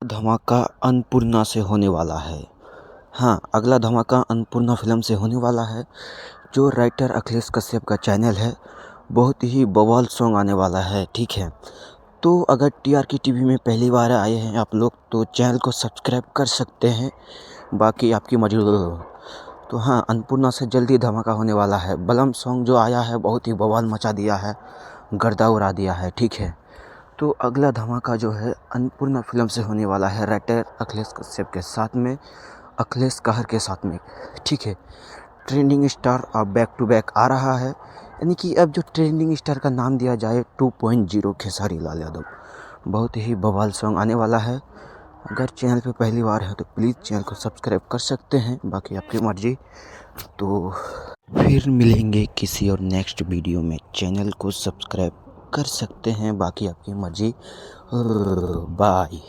धमाका अन्नपूर्णा से होने वाला है। हाँ, अगला धमाका अन्नपूर्णा फिल्म से होने वाला है। जो राइटर अखिलेश कश्यप का चैनल है, बहुत ही बवाल सॉन्ग आने वाला है। ठीक है, तो अगर टीआरके टीवी में पहली बार आए हैं आप लोग तो चैनल को सब्सक्राइब कर सकते हैं, बाकी आपकी मर्जी। तो हाँ, अन्नपूर्णा से जल्दी धमाका होने वाला है। बलम सॉन्ग जो आया है बहुत ही बवाल मचा दिया है, गर्दा उड़ा दिया है। ठीक है, तो अगला धमाका जो है अन्नपूर्णा फिल्म से होने वाला है, राइटर अखिलेश कश्यप के साथ में, अखिलेश कहर के साथ में। ठीक है, ट्रेंडिंग स्टार अब बैक टू बैक आ रहा है, यानी कि अब जो ट्रेंडिंग स्टार का नाम दिया जाए 2.0 खेसारी लाल यादव। बहुत ही बवाल सॉन्ग आने वाला है। अगर चैनल पे पहली बार है तो प्लीज़ चैनल को सब्सक्राइब कर सकते हैं, बाकी आपकी मर्जी। तो फिर मिलेंगे किसी और नेक्स्ट वीडियो में। चैनल को सब्सक्राइब कर सकते हैं, बाकी आपकी मर्जी। बाय।